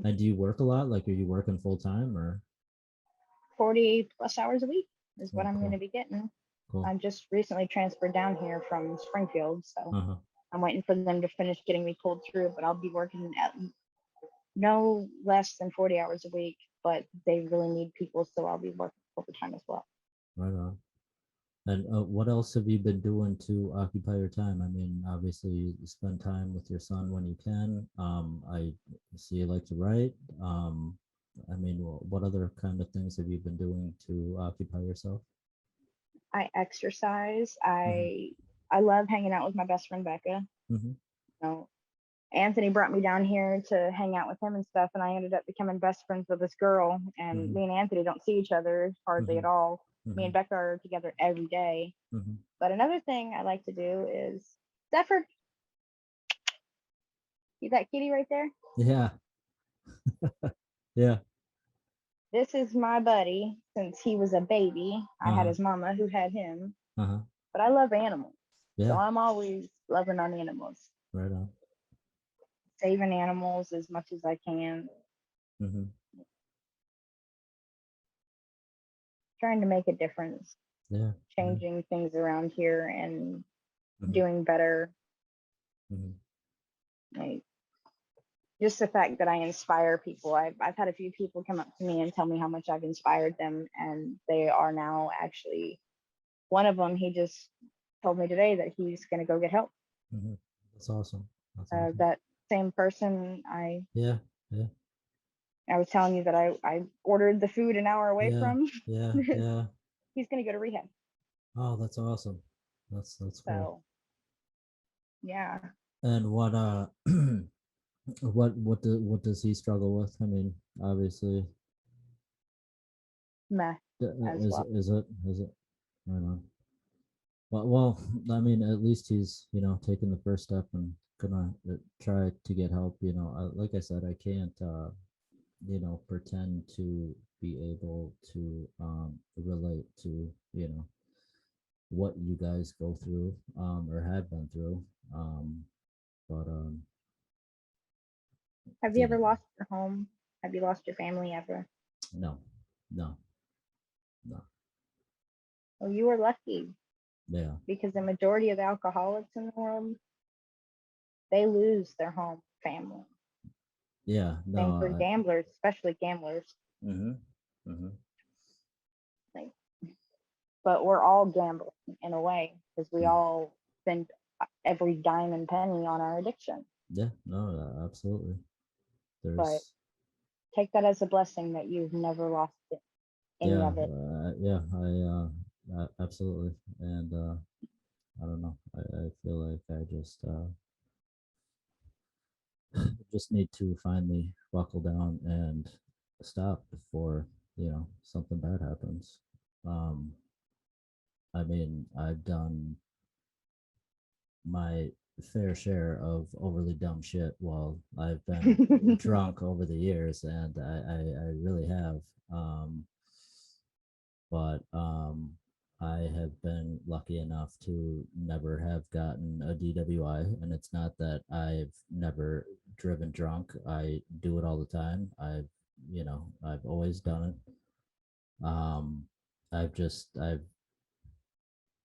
And do you work a lot? Like, are you working full time or? 40 plus hours a week is what Oh, I'm going cool. to be getting. Cool. I just recently transferred down here from Springfield, so Uh-huh. I'm waiting for them to finish getting me pulled through, but I'll be working at no less than 40 hours a week, but they really need people, so I'll be working overtime as well. Right on. And what else have you been doing to occupy your time? I mean, obviously, you spend time with your son when you can. I see you like to write. I mean, what other kind of things have you been doing to occupy yourself? I exercise. Mm-hmm. I love hanging out with my best friend Becca. Mm-hmm. You know, Anthony brought me down here to hang out with him and stuff, and I ended up becoming best friends with this girl. And Mm-hmm. me and Anthony don't see each other hardly at all. Me Mm-hmm. and Becca are together every day. Mm-hmm. But another thing I like to do is Zephyr. See that kitty right there? Yeah. Yeah. This is my buddy since he was a baby. I had Uh-huh. his mama who had him. Uh-huh. But I love animals. So Yeah. I'm always loving on animals, Right on. saving animals as much as I can, Mm-hmm. trying to make a difference, Yeah. changing things around here and Mm-hmm. doing better. Mm-hmm. Like, just the fact that I inspire people. I've had a few people come up to me and tell me how much I've inspired them, and they are now actually, one of them, he just told me today that he's going to go get help. Mm-hmm. That's awesome. That's awesome. That same person Yeah. I was telling you that I ordered the food an hour away Yeah. from, Yeah. Yeah. he's going to go to rehab. Oh, that's awesome. That's cool. So, yeah. And what what does he struggle with? I mean, obviously, Meh as well. is it? I don't know. Well, I mean, at least he's taking the first step and gonna try to get help. Like I said, I can't pretend to be able to relate to what you guys go through or have been through. But Have you ever lost your home? Have you lost your family ever? no, no. Well, you were lucky Yeah. because the majority of the alcoholics in the world, they lose their home family. Yeah. Same for No. gamblers, especially gamblers. Mm-hmm. Mm-hmm. Like, but we're all gambling in a way because we all spend every dime and penny on our addiction. Yeah. No. Absolutely. But take that as a blessing that you've never lost any Yeah, of it. absolutely. And I don't know. I feel like I just need to finally buckle down and stop before, something bad happens. Um, I mean, I've done my fair share of overly dumb shit while I've been drunk over the years, and I really have. Um, but I have been lucky enough to never have gotten a DWI, and it's not that I've never driven drunk. I do it all the time. I've always done it. I've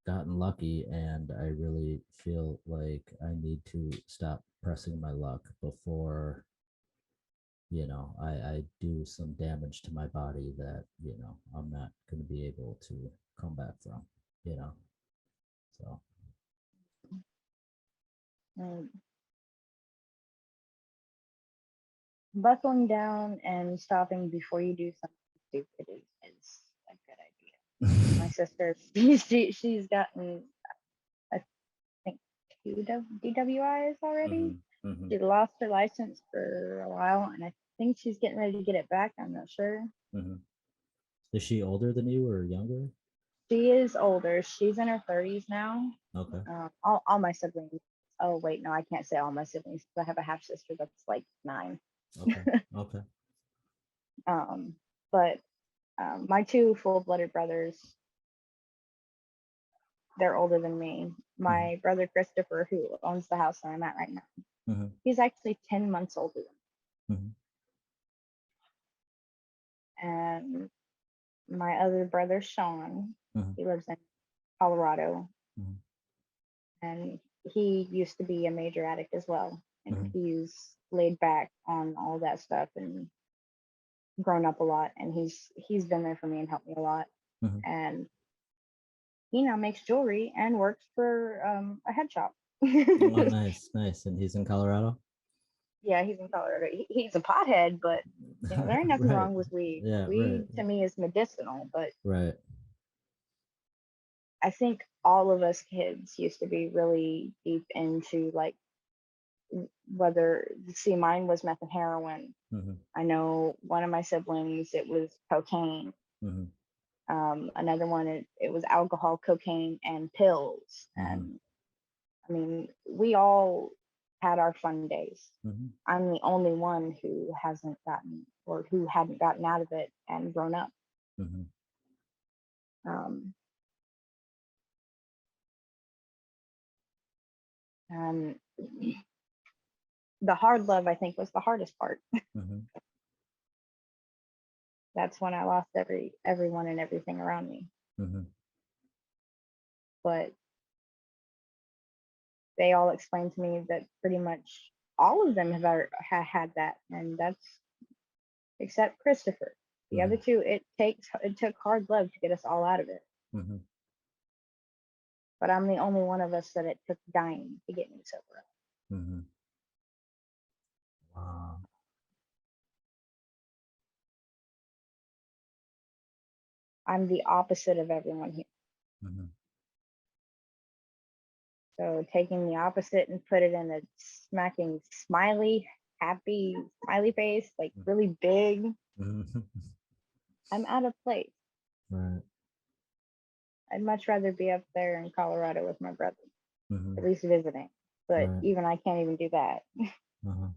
gotten lucky, and I really feel like I need to stop pressing my luck before I do some damage to my body that I'm not going to be able to come back from. you know so Mm. Buckling down and stopping before you do something stupid is a good idea. My sister, she's gotten, I think, two DWIs already. hmm She lost her license for a while, and I think she's getting ready to get it back. I'm not sure. hmm Is she older than you or younger? She is older. She's in her 30s now. Okay. All my siblings. Oh wait, no, I can't say all my siblings. I have a half sister that's like 9. Okay. Okay. But my two full-blooded brothers, they're older than me. My brother Christopher, who owns the house that I'm at right now, hmm he's actually 10 months older than hmm me. And my other brother Sean, hmm he lives in Colorado, hmm and he used to be a major addict as well. And hmm he's laid back on all that stuff and grown up a lot. And he's been there for me and helped me a lot. hmm And he now makes jewelry and works for a head shop. Oh, nice, nice. And he's in Colorado. Yeah, he's in Colorado. He's a pothead, but there ain't nothing Right. wrong with weed. Yeah. Right. Weed to me is medicinal, but Right. I think all of us kids used to be really deep into like whether, see, mine was meth and heroin. hmm I know one of my siblings, it was cocaine. hmm Another one, it was alcohol, cocaine, and pills. hmm And I mean, we all had our fun days. hmm I'm the only one who hasn't gotten, or who hadn't gotten out of it and grown up. hmm Um, and the hard love, I think, was the hardest part. hmm That's when I lost everyone and everything around me. hmm But they all explained to me that pretty much all of them have had that, and that's except Christopher. The hmm other two, it took hard love to get us all out of it. hmm But I'm the only one of us that it took dying to get me sober. hmm Wow. I'm the opposite of everyone here. hmm So taking the opposite and put it in a smacking smiley, happy smiley face, like really big, hmm I'm out of place. Right. I'd much rather be up there in Colorado with my brother, hmm at least visiting. But Right. even I can't even do that. Uh-huh.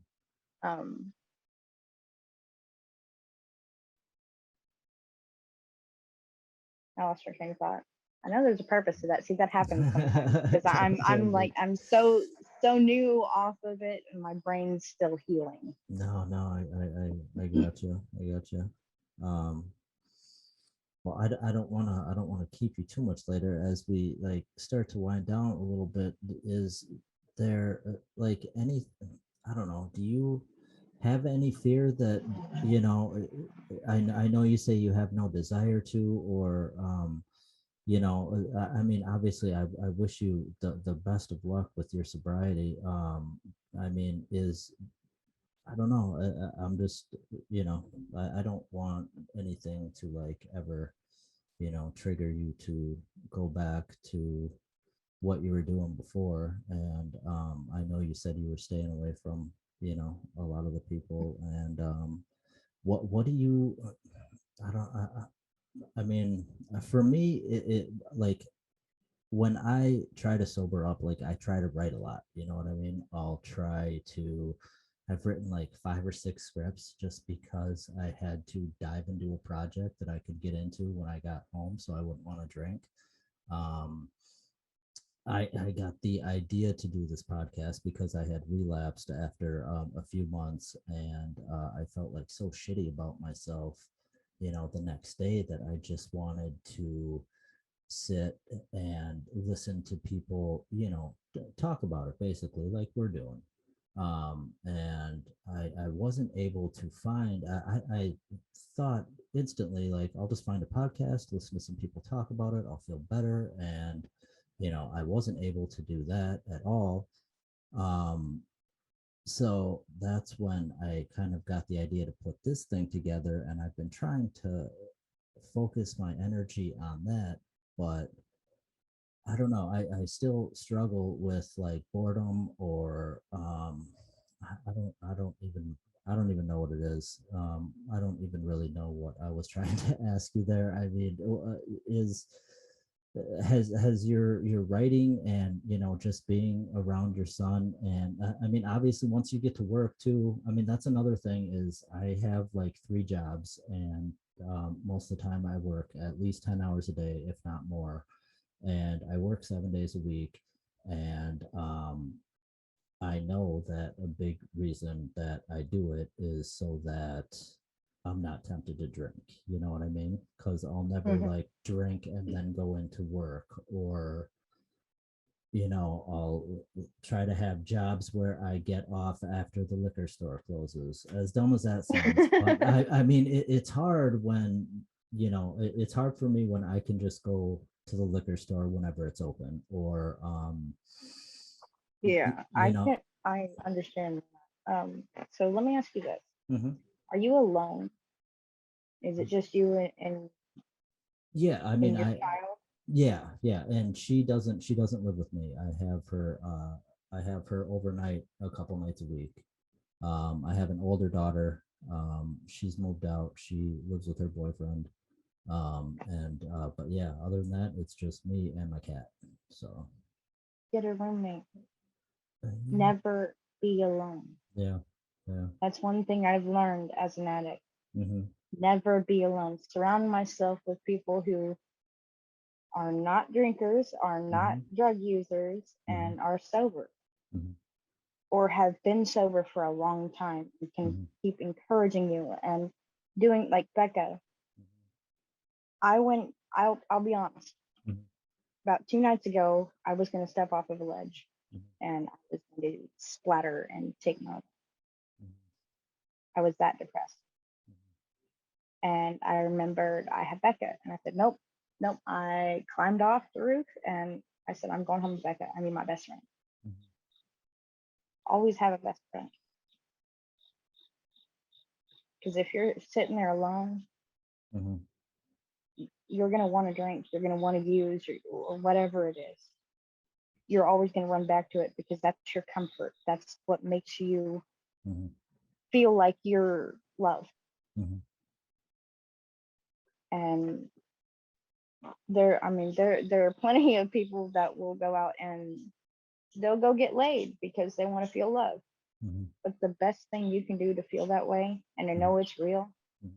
Um, I lost my train of thought. I know there's a purpose to that. See, that happens sometimes because I'm so new off of it, and my brain's still healing. No, I got you. I got you. Um, well, I don't wanna keep you too much later as we like start to wind down a little bit. Is there like any, I don't know, do you have any fear that, I know you say you have no desire to, or I mean, obviously I wish you the best of luck with your sobriety. I mean, I don't know. I'm just, I don't want anything to like ever, trigger you to go back to what you were doing before. And I know you said you were staying away from, a lot of the people. And what do you, I don't, I mean, for me, it like when I try to sober up, like I try to write a lot. You know what I mean? I'll try to. I've written like 5 or 6 scripts just because I had to dive into a project that I could get into when I got home, so I wouldn't want to drink. Um, I got the idea to do this podcast because I had relapsed after a few months, and I felt like so shitty about myself, the next day that I just wanted to sit and listen to people, talk about it basically like we're doing. And I wasn't able to find, I thought instantly, like, I'll just find a podcast, listen to some people talk about it, I'll feel better. And, I wasn't able to do that at all. Um, so that's when I kind of got the idea to put this thing together, and I've been trying to focus my energy on that. But I don't know. I still struggle with like boredom or I don't even know what it is. I don't even really know what I was trying to ask you there. I mean, is has your writing and just being around your son, and I mean obviously once you get to work too, I mean that's another thing is I have like 3 jobs, and most of the time I work at least 10 hours a day if not more, and I work 7 days a week. And I know that a big reason that I do it is so that I'm not tempted to drink. You know what I mean? Because I'll never Mhm. like drink and then go into work, or I'll try to have jobs where I get off after the liquor store closes. As dumb as that sounds, but I mean, it's hard when, it's hard for me when I can just go to the liquor store whenever it's open, or, Yeah, you know, I understand. So let me ask you this: mhm. Are you alone? Is it just you Yeah, I mean, and your child? yeah, and she doesn't live with me. I have her overnight a couple nights a week. I have an older daughter. She's moved out. She lives with her boyfriend. And but yeah, other than that, it's just me and my cat. So Get a roommate. yeah, Never be alone. yeah, yeah. That's one thing I've learned as an addict. Mm-hmm, Never be alone. Surround myself with people who are not drinkers, are not mm-hmm, drug users, mm-hmm, and are sober mm-hmm, or have been sober for a long time and can mm-hmm, keep encouraging you and doing like Becca. I'll be honest. mm-hmm, About 2 nights ago, I was going to step off of a ledge mm-hmm, and I was going to splatter and take my. mm-hmm, I was that depressed. And I remembered I had Becca and I said, nope, nope. I climbed off the roof and I said, I'm going home with Becca. I need my best friend. mm-hmm, Always have a best friend. Because if you're sitting there alone, mm-hmm, you're going to want to drink, you're going to want to use or whatever it is. You're always going to run back to it because that's your comfort. That's what makes you mm-hmm, feel like you're loved. mm-hmm, And there are plenty of people that will go out and they'll go get laid because they want to feel loved. mm-hmm, But the best thing you can do to feel that way and to know it's real mm-hmm.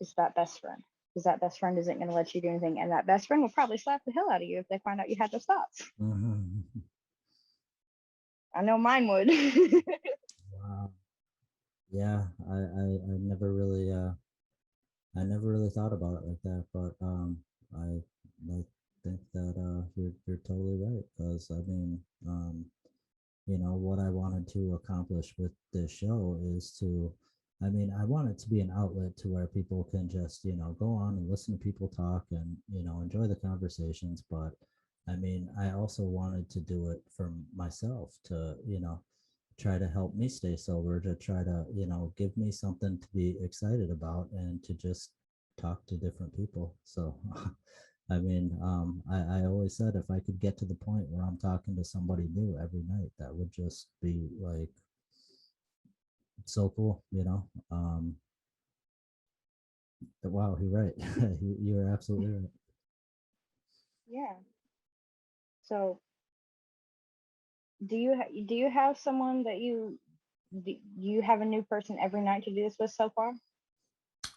is that best friend. Because that best friend isn't going to let you do anything. And that best friend will probably slap the hell out of you if they find out you had those thoughts. Mm-hmm. I know mine would. Wow. Yeah, I never really thought about it like that, but I think that you're totally right, because I mean, what I wanted to accomplish with this show is to, I mean, I want it to be an outlet to where people can just, go on and listen to people talk and, enjoy the conversations. But I mean, I also wanted to do it for myself to, try to help me stay sober, to try to, give me something to be excited about and to just talk to different people. So, I mean, I always said if I could get to the point where I'm talking to somebody new every night, that would just be like so cool, Wow, you're right. You're absolutely right. Yeah. So do you have someone that do you have a new person every night to do this with so far?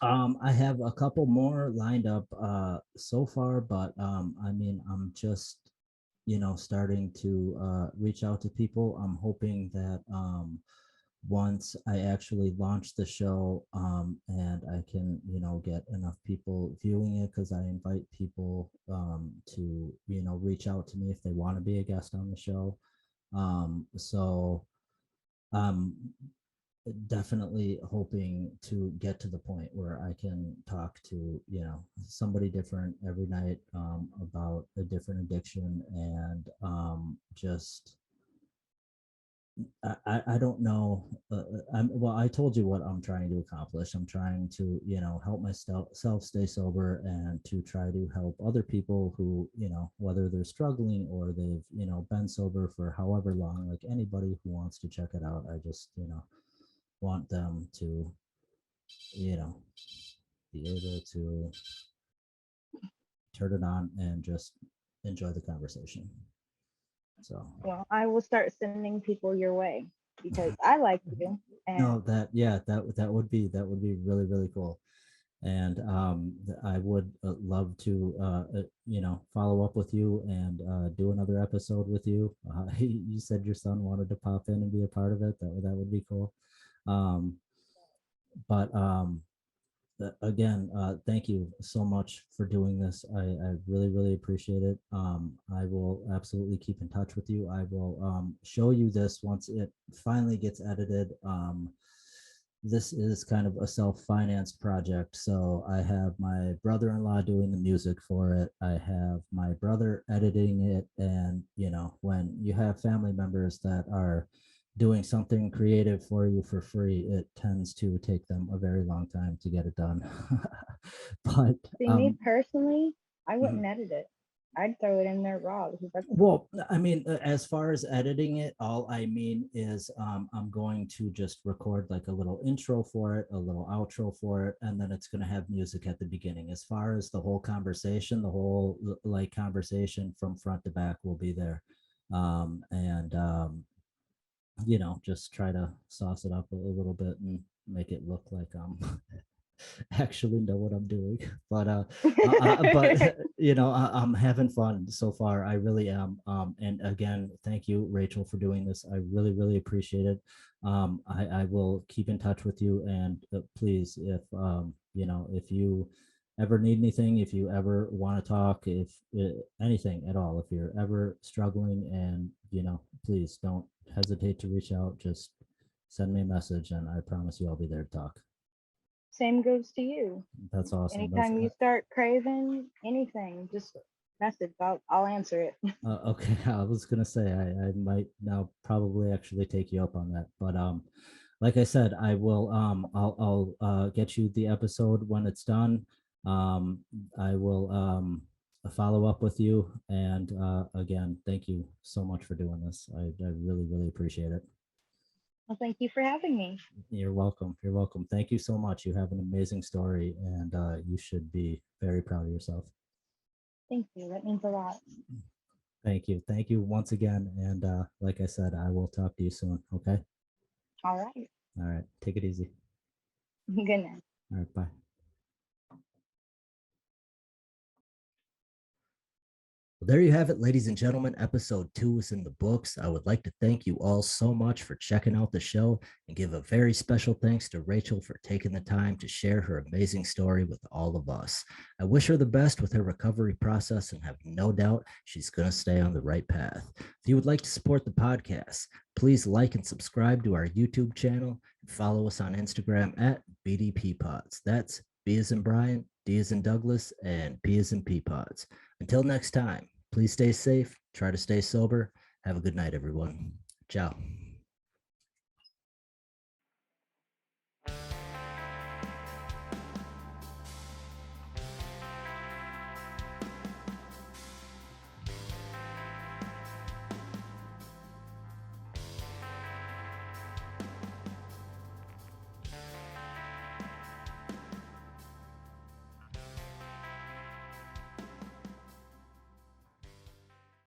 I have a couple more lined up so far, but I mean, I'm just, starting to reach out to people. I'm hoping that once I actually launch the show and I can, get enough people viewing it, because I invite people to, reach out to me if they want to be a guest on the show. So um definitely hoping to get to the point where I can talk to, somebody different every night about a different addiction, and just I don't know. I told you what I'm trying to accomplish. I'm trying to, help myself stay sober, and to try to help other people who, whether they're struggling or they've, been sober for however long, like anybody who wants to check it out. I just, want them to, you know, be able to turn it on and just enjoy the conversation. So, Well, I will start sending people your way because I like you. no, And that would be really, really cool. And I would love to follow up with you and do another episode with you. You said your son wanted to pop in and be a part of it. That would be cool. Um, but again, thank you so much for doing this. I really, really appreciate it. I will absolutely keep in touch with you. I will show you this once it finally gets edited. This is kind of a self-financed project. So I have my brother-in-law doing the music for it. I have my brother editing it. And, when you have family members that are doing something creative for you for free, it tends to take them a very long time to get it done. But see, me personally, I wouldn't edit it. I'd throw it in there raw because that's well, I mean, as far as editing it, all I mean is I'm going to just record like a little intro for it, a little outro for it, and then it's going to have music at the beginning. As far as the whole conversation, the whole like conversation from front to back will be there. And just try to sauce it up a little bit and make it look like actually know what I'm doing. But but I'm having fun so far. I really am. And again, thank you, Rachel, for doing this. I really, really appreciate it. I will keep in touch with you, and please, if if you ever need anything, if you ever want to talk, if anything at all, if you're ever struggling, and please don't hesitate to reach out. Just send me a message, and I promise you I'll be there to talk. same goes to you. That's awesome. Anytime you start craving anything, just message. I'll answer it. Okay, I was gonna say I might now probably actually take you up on that, but like I said, I will I'll get you the episode when it's done. I will follow up with you, and again, thank you so much for doing this. I really, really appreciate it. Well, thank you for having me. You're welcome. You're welcome. Thank you so much. You have an amazing story, and you should be very proud of yourself. Thank you. That means a lot. Thank you. Thank you once again. And like I said, I will talk to you soon. Okay. All right. All right. Take it easy. Good night. All right. Bye. Well, there you have it, ladies and gentlemen. Episode 2 is in the books. I would like to thank you all so much for checking out the show, and give a very special thanks to Rachel for taking the time to share her amazing story with all of us. I wish her the best with her recovery process, and have no doubt she's going to stay on the right path. If you would like to support the podcast, please like and subscribe to our YouTube channel, and follow us on Instagram at BDP Pods. That's B as in Brian, D as in Douglas, and P as in Peapods. Until next time, please stay safe, try to stay sober. Have a good night, everyone. Ciao.